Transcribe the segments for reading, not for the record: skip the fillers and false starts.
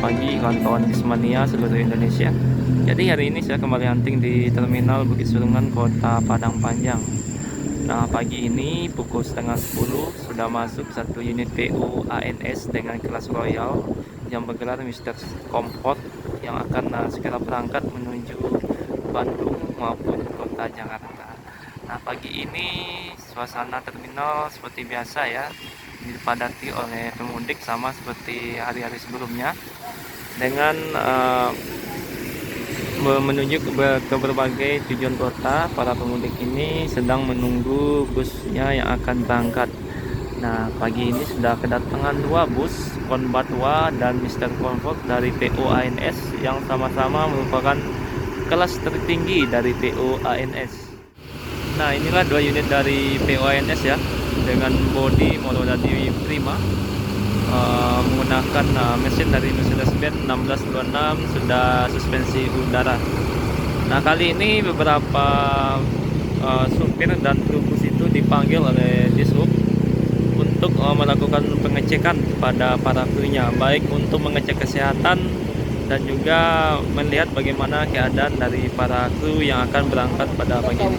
pagi kawan-kawan Bismania seluruh Indonesia. Jadi hari ini saya kembali hunting di Terminal Bukit Sulungan, Kota Padang Panjang. Nah, pagi ini pukul setengah 10 sudah masuk satu unit PO ANS dengan kelas Royal yang bergelar Mister Comfort yang akan segera berangkat menuju Bandung maupun Kota Jakarta. Nah, pagi ini suasana terminal seperti biasa ya, dipadati oleh pemudik sama seperti hari-hari sebelumnya dengan menuju ke berbagai tujuan kota. Para pemudik ini sedang menunggu busnya yang akan berangkat. Nah, pagi ini sudah kedatangan dua bus, Konbatwa dan Mister Comfort dari PO ANS yang sama-sama merupakan kelas tertinggi dari PO ANS. Nah, inilah dua unit dari PO ANS ya, dengan bodi Morodadi Prima, menggunakan mesin dari Mercedes-Benz 1626, sudah suspensi udara. Nah, kali ini beberapa supir dan kru bus itu dipanggil oleh Dishub untuk melakukan pengecekan kepada para krunya, baik untuk mengecek kesehatan dan juga melihat bagaimana keadaan dari para kru yang akan berangkat pada pagi ini.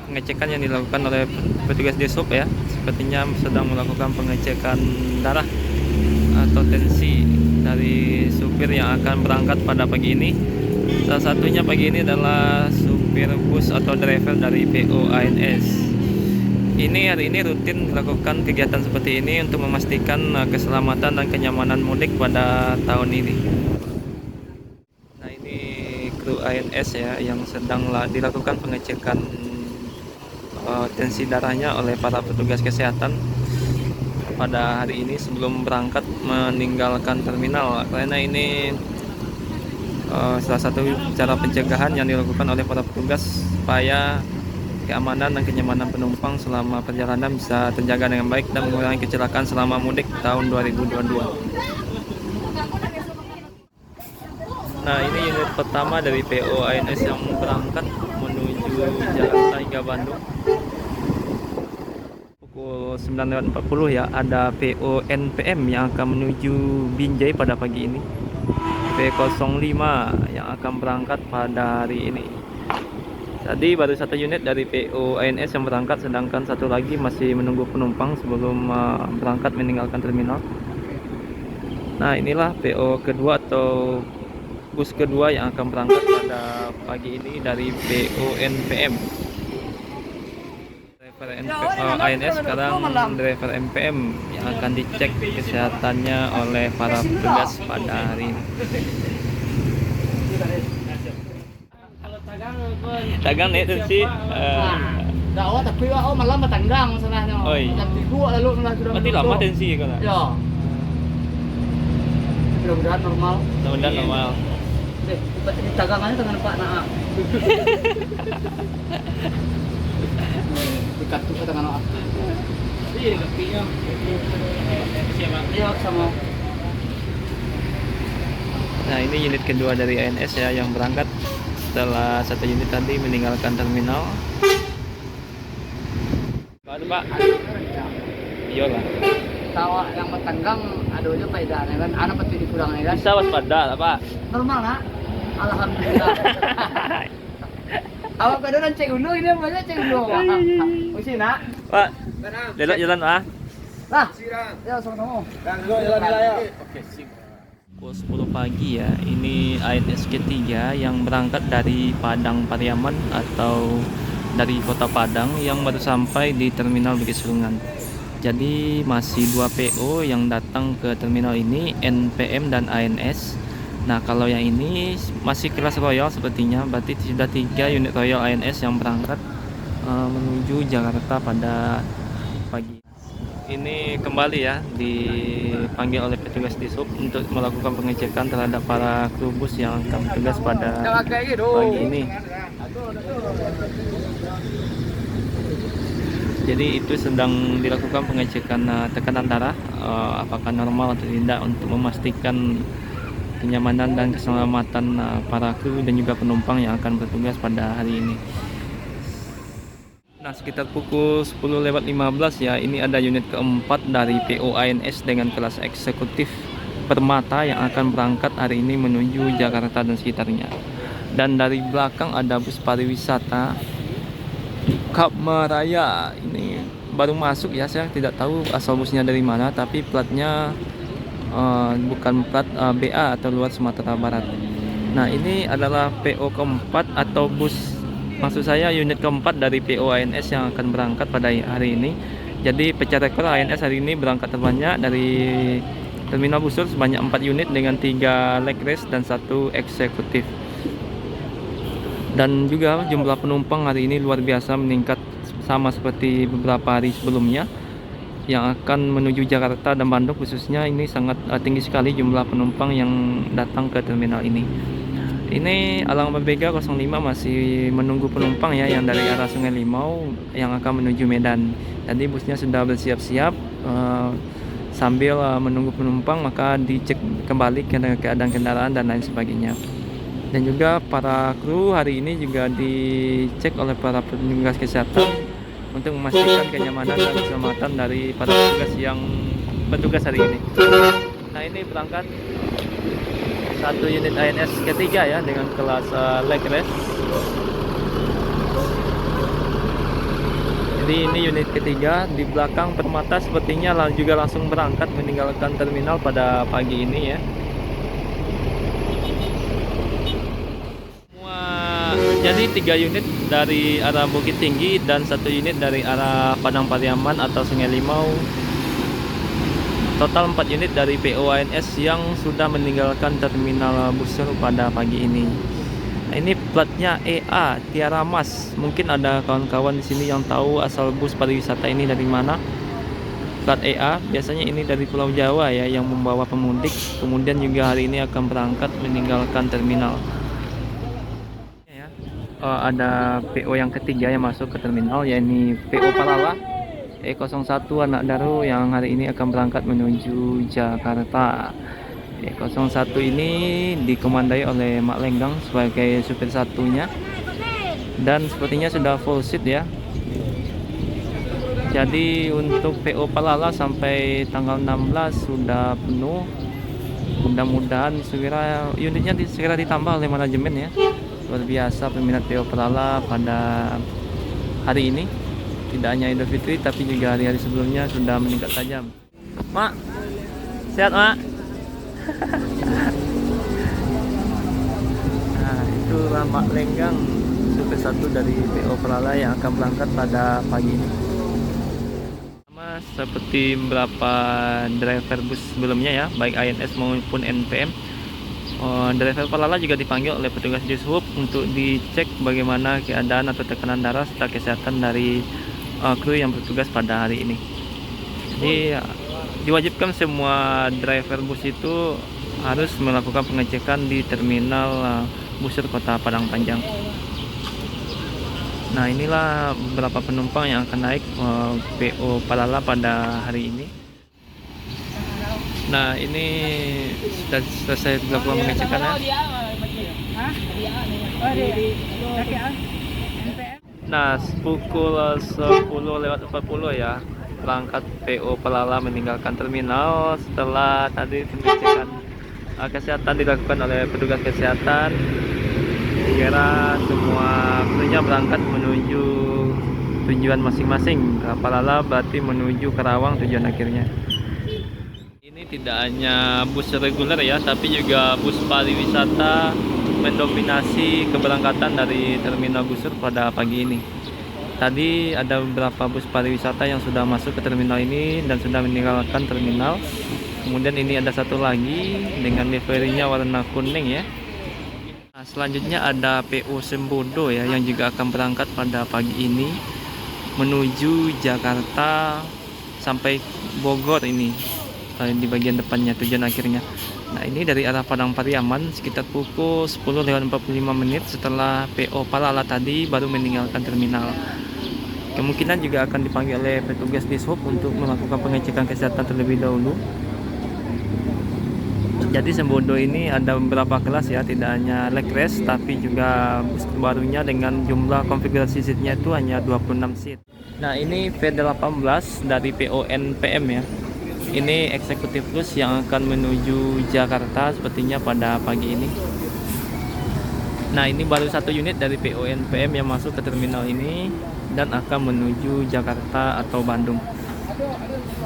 Pengecekan yang dilakukan oleh petugas Dishub ya, sepertinya sedang melakukan pengecekan darah atau tensi dari supir yang akan berangkat pada pagi ini. Salah satunya pagi ini adalah supir bus atau driver dari PO ANS. Ini hari ini rutin melakukan kegiatan seperti ini untuk memastikan keselamatan dan kenyamanan mudik pada tahun ini. Nah, ini kru ANS ya yang sedang dilakukan pengecekan tensi darahnya oleh para petugas kesehatan pada hari ini sebelum berangkat meninggalkan terminal, karena ini salah satu cara pencegahan yang dilakukan oleh para petugas supaya keamanan dan kenyamanan penumpang selama perjalanan bisa terjaga dengan baik dan mengurangi kecelakaan selama mudik tahun 2022. Nah, ini unit pertama dari PO ANS yang berangkat menuju Jakarta hingga Bandung. Pukul 9.40 ya, ada PO NPM yang akan menuju Binjai pada pagi ini. P05 yang akan berangkat pada hari ini. Tadi baru satu unit dari PO ANS yang berangkat, sedangkan satu lagi masih menunggu penumpang sebelum berangkat meninggalkan terminal. Nah, inilah PO kedua atau bus kedua yang akan berangkat pada pagi ini dari PO NPM. Driver ANS sekarang driver NPM yang akan dicek kesehatannya oleh para petugas pada hari ini. Tagang nih tuh sih. Dakwah tapi malam matanggang sananya. Oi. Nanti gua lalu Berarti lama tensi kan? Ya. Mudah-mudahan normal. Mudah-mudahan normal. Di tagangannya dengan Pak Naa. Di kartu ke tangan Naa. Iya, kakinya. Siapa? Iya, sama. Nah, ini unit kedua dari ANS ya yang berangkat setelah satu unit tadi meninggalkan terminal. Ada Pak? Iya lah. Tawa yang matanggang aduhnya faedahnya kan anak pasti dikurangin kan. Bisa waspada lah Pak. Normal nak? Alhamdulillah. Awak pada nan cek dulu ini banyak cek dulu. Mesti nak? Pak, jalan ah. Lah. Ya sama-sama. Jalan ya. Oke, sip. Pukul 10 pagi ya, ini ANS ketiga yang berangkat dari Padang Pariaman atau dari Kota Padang yang baru sampai di Terminal Bukit Sulungan. Jadi masih dua PO yang datang ke terminal ini, NPM dan ANS. Nah, kalau yang ini masih kelas Royal sepertinya, berarti sudah 3 unit Royal ANS yang berangkat menuju Jakarta pada pagi. Ini kembali ya dipanggil oleh petugas Dishub untuk melakukan pengecekan terhadap para kru bus yang akan bertugas pada pagi ini. Jadi itu sedang dilakukan pengecekan tekanan darah, apakah normal atau tidak, untuk memastikan kenyamanan dan keselamatan para kru dan juga penumpang yang akan bertugas pada hari ini. Nah, sekitar pukul 10.15 ya, ini ada unit keempat dari PO ANS dengan kelas eksekutif Permata yang akan berangkat hari ini menuju Jakarta dan sekitarnya. Dan dari belakang ada bus pariwisata Kapmeraya. Ini baru masuk ya, saya tidak tahu asal busnya dari mana, tapi platnya bukan plat BA atau luar Sumatera Barat. Nah, ini adalah PO keempat atau bus, maksud saya unit keempat dari PO ANS yang akan berangkat pada hari ini. Jadi pecah rekor ANS hari ini berangkat terbanyak dari Terminal Busur sebanyak 4 unit dengan 3 leg race dan 1 eksekutif. Dan juga jumlah penumpang hari ini luar biasa meningkat, sama seperti beberapa hari sebelumnya. Yang akan menuju Jakarta dan Bandung khususnya, ini sangat tinggi sekali jumlah penumpang yang datang ke terminal ini. Ini Alang Berbega 05 masih menunggu penumpang ya, yang dari arah Sungai Limau yang akan menuju Medan. Jadi busnya sudah bersiap-siap. Sambil menunggu penumpang maka dicek kembali keadaan kendaraan dan lain sebagainya. Dan juga para kru hari ini juga dicek oleh para petugas kesehatan untuk memastikan kenyamanan dan keselamatan dari para petugas yang bertugas hari ini. Nah, ini berangkat satu unit ANS ketiga ya dengan kelas leg race. Jadi ini unit ketiga. Di belakang Permata sepertinya juga langsung berangkat meninggalkan terminal pada pagi ini ya. Jadi 3 unit dari arah Bukit Tinggi dan 1 unit dari arah Padang Pariaman atau Sungai Limau. Total 4 unit dari PO ANS yang sudah meninggalkan terminal Busur pada pagi ini. Nah, ini platnya EA Tiara Mas. Mungkin ada kawan-kawan di sini yang tahu asal bus pariwisata ini dari mana. Plat EA biasanya ini dari Pulau Jawa ya, yang membawa pemudik. Kemudian juga hari ini akan berangkat meninggalkan terminal. Ada PO yang ketiga yang masuk ke terminal, yakni PO Palala E01 Anak Daru yang hari ini akan berangkat menuju Jakarta. E01 ini dikomandai oleh Mak Lenggang sebagai supir satunya, dan sepertinya sudah full seat ya. Jadi untuk PO Palala sampai tanggal 16 sudah penuh. Mudah-mudahan segera unitnya segera ditambah oleh manajemen ya. Luar biasa peminat PO Palala pada hari ini. Tidak hanya Idul Fitri tapi juga hari-hari sebelumnya sudah meningkat tajam. Mak, sehat Mak? Nah, itulah Mak Lenggang, supir satu dari PO Palala yang akan berangkat pada pagi ini. Sama seperti beberapa driver bus sebelumnya ya, baik ANS maupun NPM. Driver Palala juga dipanggil oleh petugas Dishub untuk dicek bagaimana keadaan atau tekanan darah serta kesehatan dari kru yang bertugas pada hari ini. Jadi diwajibkan semua driver bus itu harus melakukan pengecekan di terminal Busur Kota Padang Panjang. Nah, inilah beberapa penumpang yang akan naik PO Palala pada hari ini. Nah, ini sudah selesai dilakukan pengecekan ya. Nah, pukul 10:40 ya, berangkat PO Palala meninggalkan terminal setelah tadi pengecekan kesehatan dilakukan oleh petugas kesehatan. Kira semua krunya berangkat menuju tujuan masing-masing. Palala berarti menuju Karawang tujuan akhirnya. Ini tidak hanya bus reguler ya, tapi juga bus pariwisata mendominasi keberangkatan dari terminal Busur pada pagi ini. Tadi ada beberapa bus pariwisata yang sudah masuk ke terminal ini dan sudah meninggalkan terminal. Kemudian ini ada satu lagi dengan liverynya warna kuning ya. Nah, selanjutnya ada PO Sembodo ya, yang juga akan berangkat pada pagi ini menuju Jakarta sampai Bogor ini di bagian depannya tujuan akhirnya. Nah, ini dari arah Padang Pariaman sekitar pukul 10:45 setelah PO Palala tadi baru meninggalkan terminal. Kemungkinan juga akan dipanggil oleh petugas Dishub untuk melakukan pengecekan kesehatan terlebih dahulu. Jadi Sembodo ini ada beberapa kelas ya, tidak hanya leg race tapi juga bus terbarunya dengan jumlah konfigurasi seatnya itu hanya 26 seat. Nah, ini V18 dari PO NPM ya. Ini eksekutif bus yang akan menuju Jakarta sepertinya pada pagi ini. Nah, ini baru satu unit dari PO NPM yang masuk ke terminal ini dan akan menuju Jakarta atau Bandung.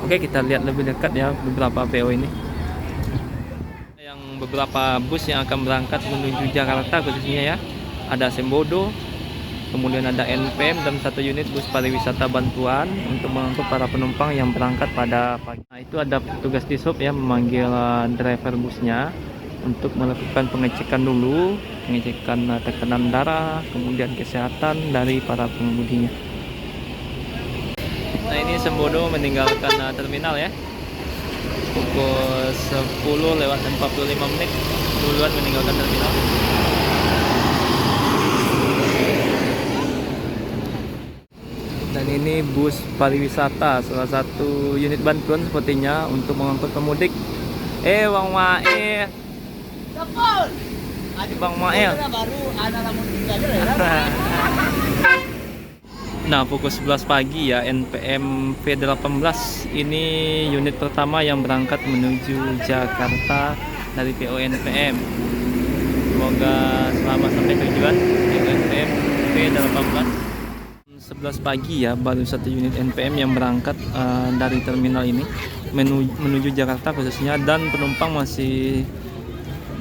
Oke, kita lihat lebih dekat ya beberapa PO ini. Yang beberapa bus yang akan berangkat menuju Jakarta khususnya ya. Ada Sembodo, kemudian ada NPM dan satu unit bus pariwisata bantuan untuk mengangkut para penumpang yang berangkat pada pagi. Nah, itu ada petugas di sub ya memanggil driver busnya untuk melakukan pengecekan dulu, pengecekan tekanan darah, kemudian kesehatan dari para pengemudinya. Nah, ini Sembodo meninggalkan terminal ya. Pukul 10:45 duluan meninggalkan terminal. Dan ini bus pariwisata, salah satu unit bantuan sepertinya untuk mengangkut pemudik. Bang Mail. Bang Mail. Nah, pukul 11 pagi ya, NPM V18 ini unit pertama yang berangkat menuju Jakarta dari PO NPM. Semoga selamat sampai tujuan NPM V18. 11 pagi ya, baru satu unit NPM yang berangkat dari terminal ini menuju Jakarta khususnya, dan penumpang masih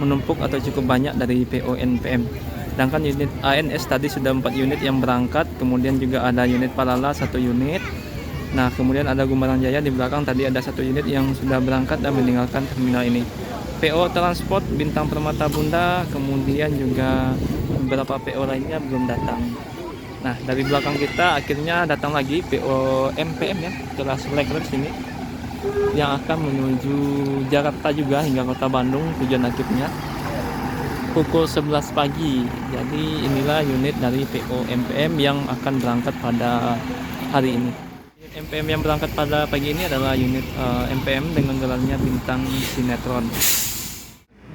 menumpuk atau cukup banyak dari PO NPM. Sedangkan unit ANS tadi sudah 4 unit yang berangkat, kemudian juga ada unit Palala 1 unit. Nah, kemudian ada Gumarang Jaya di belakang, tadi ada 1 unit yang sudah berangkat dan meninggalkan terminal ini. PO Transport Bintang Permata Bunda, kemudian juga beberapa PO lainnya belum datang. Nah, dari belakang kita akhirnya datang lagi PO MPM ya, kelas Legrand sini, yang akan menuju Jakarta juga hingga kota Bandung tujuan akhirnya pukul 11 pagi. Jadi inilah unit dari PO MPM yang akan berangkat pada hari ini. Unit MPM yang berangkat pada pagi ini adalah unit MPM dengan gelarnya Bintang Sinetron.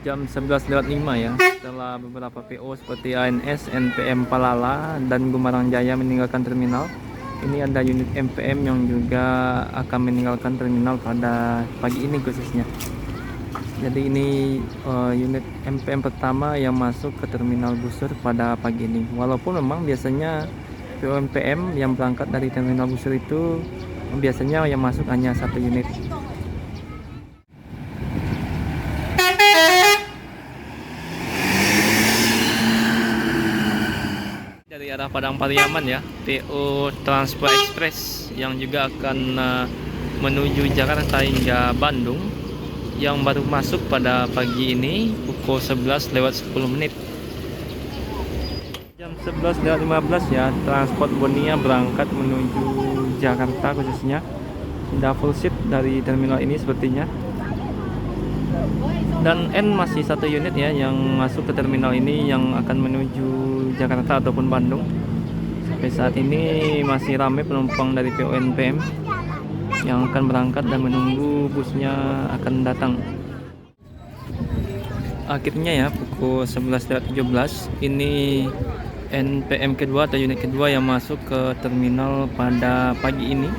Jam 11:05 ya, setelah beberapa PO seperti ANS, NPM Palala, dan Gumarang Jaya meninggalkan terminal. Ini ada unit MPM yang juga akan meninggalkan terminal pada pagi ini khususnya. Jadi ini unit MPM pertama yang masuk ke terminal Busur pada pagi ini. Walaupun memang biasanya PO MPM yang berangkat dari terminal Busur itu biasanya yang masuk hanya 1 unit. Dari arah Padang Pariaman ya, PO Transport Express yang juga akan menuju Jakarta hingga Bandung, yang baru masuk pada pagi ini pukul 11:10. Jam 11:15 ya, Transport Bonia berangkat menuju Jakarta khususnya. Sudah full seat dari terminal ini sepertinya. Dan N masih 1 unit ya yang masuk ke terminal ini yang akan menuju Jakarta ataupun Bandung. Sampai saat ini masih ramai penumpang dari PO NPM yang akan berangkat dan menunggu busnya akan datang. Akhirnya ya, pukul 11:17 ini NPM kedua atau unit kedua yang masuk ke terminal pada pagi ini,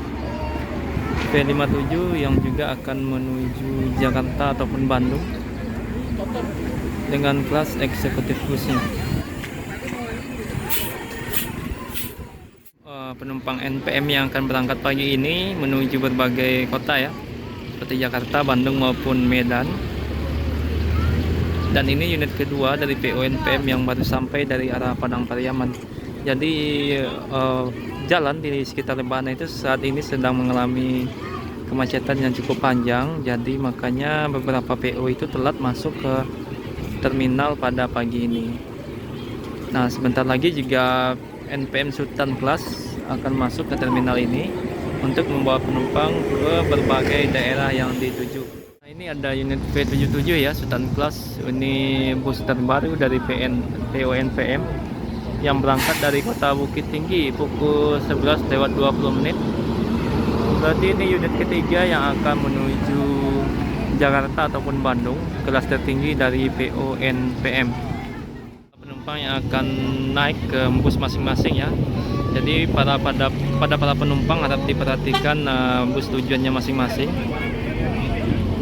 V57, yang juga akan menuju Jakarta ataupun Bandung dengan kelas eksekutif busnya. Penumpang NPM yang akan berangkat pagi ini menuju berbagai kota ya, seperti Jakarta, Bandung maupun Medan. Dan ini unit kedua dari PO NPM yang baru sampai dari arah Padang Pariaman. Jadi jalan di sekitar Rebana itu saat ini sedang mengalami kemacetan yang cukup panjang. Jadi makanya beberapa PO itu telat masuk ke terminal pada pagi ini. Nah, sebentar lagi juga NPM Sultan Plus akan masuk ke terminal ini untuk membawa penumpang ke berbagai daerah yang dituju. Nah, ini ada unit V77 ya, Sultan Plus. Ini bus terbaru dari PO NPM yang berangkat dari kota Bukit Tinggi pukul 11:20. Berarti ini unit ketiga yang akan menuju Jakarta ataupun Bandung, kelas tertinggi dari PO NPM. Penumpang yang akan naik ke bus masing-masing ya. Jadi pada para penumpang harap diperhatikan bus tujuannya masing-masing.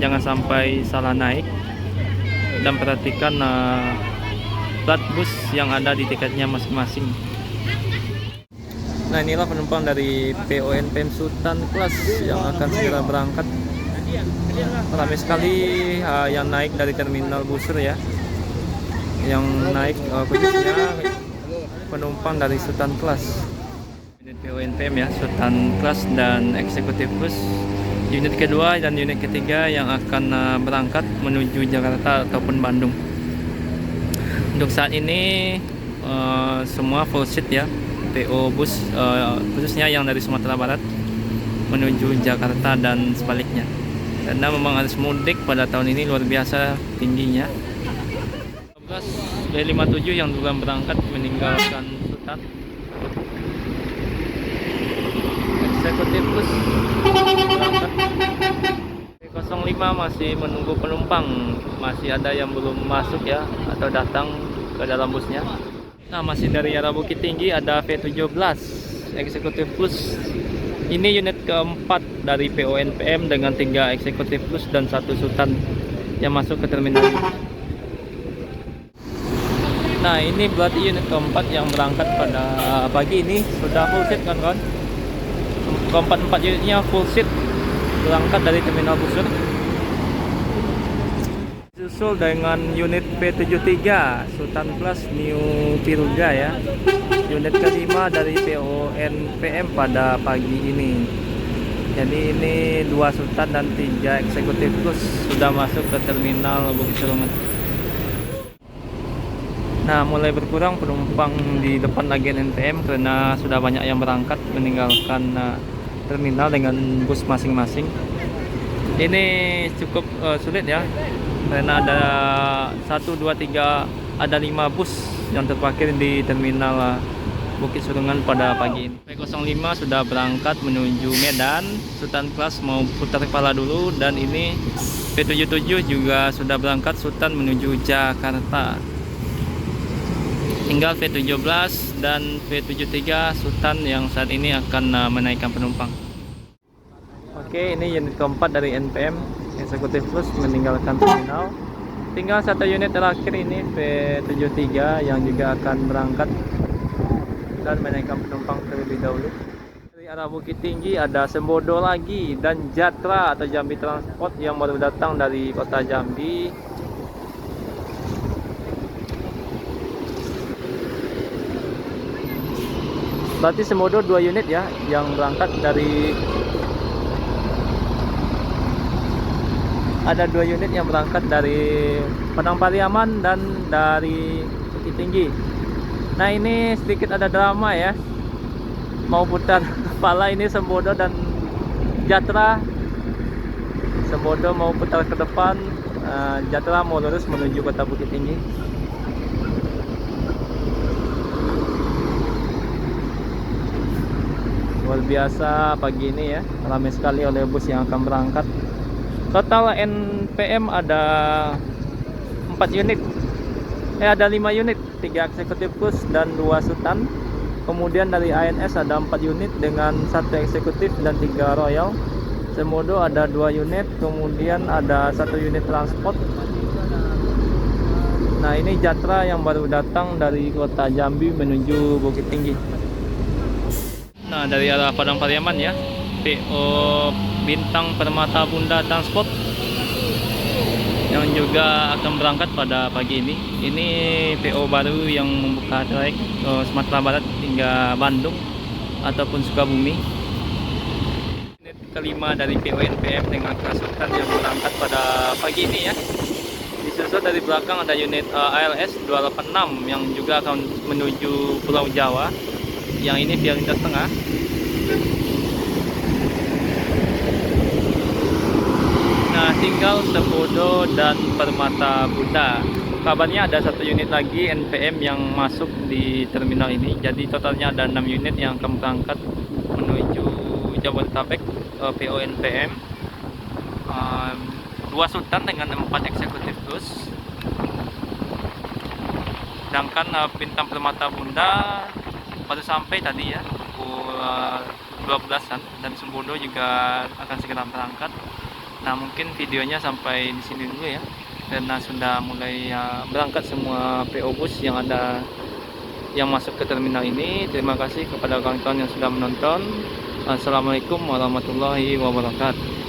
jangan sampai salah naik, dan perhatikan plat bus yang ada di tiketnya masing-masing. Nah, inilah penumpang dari PONPM Sultan Class yang akan segera berangkat. Ramai sekali yang naik dari terminal Busur ya. Yang naik khususnya penumpang dari Sultan Class. Unit PONPM ya, Sultan Class dan Eksekutif Bus. Unit kedua dan unit ketiga yang akan berangkat menuju Jakarta ataupun Bandung. Untuk saat ini semua full seat ya. PO bus khususnya yang dari Sumatera Barat menuju Jakarta dan sebaliknya, karena memang arus mudik pada tahun ini luar biasa tingginya. 12 B57 yang juga berangkat meninggalkan Sultan. Eksekutif bus berangkat. B05 masih menunggu penumpang, masih ada yang belum masuk ya atau datang ke dalam busnya. Nah, masih dari arah Bukit Tinggi ada V17 Eksekutif Plus. Ini unit keempat dari PONPM dengan 3 Eksekutif Plus dan 1 Sultan yang masuk ke terminal ini. Nah, ini berarti unit keempat yang berangkat pada pagi ini sudah full seat kan kawan. Keempat unitnya full seat berangkat dari terminal Busur. Susul dengan unit P73 Sultan Class New Pirga ya. Unit kelima dari PONPM pada pagi ini. Jadi ini 2 Sultan dan 3 Eksekutif Plus sudah masuk ke terminal Bukit Serungan. Nah, mulai berkurang penumpang di depan agen NPM karena sudah banyak yang berangkat meninggalkan terminal dengan bus masing-masing. Ini cukup sulit ya, karena ada 1, 2, 3, ada 5 bus yang terparkir di terminal Bukit Serungan pada pagi ini. P05 sudah berangkat menuju Medan. Sultan Class mau putar kepala dulu, dan ini P77 juga sudah berangkat Sultan menuju Jakarta. Tinggal V17 dan V73 Sultan yang saat ini akan menaikkan penumpang. Oke, ini unit keempat dari NPM Eksekutif Plus meninggalkan terminal. Tinggal 1 unit terakhir ini V73 yang juga akan berangkat dan menaikkan penumpang terlebih dahulu. Dari arah Bukit Tinggi ada Sembodo lagi dan Jatra atau Jambi Transport yang baru datang dari kota Jambi. Berarti Sembodo 2 unit ya yang berangkat dari, ada 2 unit yang berangkat dari Padang Pariaman dan dari Bukit Tinggi. Nah, ini sedikit ada drama ya, mau putar kepala ini Sembodo dan Jatra. Sembodo mau putar ke depan, Jatra mau lurus menuju kota Bukit Tinggi. Luar biasa pagi ini ya, ramai sekali oleh bus yang akan berangkat. Total NPM ada 4 unit, ada 5 unit, 3 Eksekutif Plus dan 2 Sultan. Kemudian dari ANS ada 4 unit dengan 1 Eksekutif dan 3 Royal. Semodo ada 2 unit, kemudian ada 1 unit transport. Nah, ini Jatra yang baru datang dari kota Jambi menuju Bukit Tinggi. Nah, dari arah Padang Pariaman ya, PO Bintang Permata Bunda Transport yang juga akan berangkat pada pagi ini. Ini PO baru yang membuka trayek Sumatera Barat hingga Bandung ataupun Sukabumi. Unit kelima dari PONPM dengan kelas Sultan yang berangkat pada pagi ini ya. Disusul dari belakang ada unit ALS 286 yang juga akan menuju Pulau Jawa. Yang ini via lintas tengah. Nah, tinggal Sembodo dan Permata Bunda. Kabarnya ada 1 unit lagi NPM yang masuk di terminal ini. Jadi totalnya ada 6 unit yang akan berangkat menuju Jabodetabek PONPM. 2 Sultan dengan 4 Eksekutif Plus. Sedangkan Bintang Permata Bunda baru sampai tadi ya, pukul 12-an, dan Sembodo juga akan segera berangkat. Nah, mungkin videonya sampai di sini dulu ya, karena sudah mulai berangkat semua PO bus yang ada yang masuk ke terminal ini. Terima kasih kepada kawan-kawan yang sudah menonton. Assalamualaikum warahmatullahi wabarakatuh.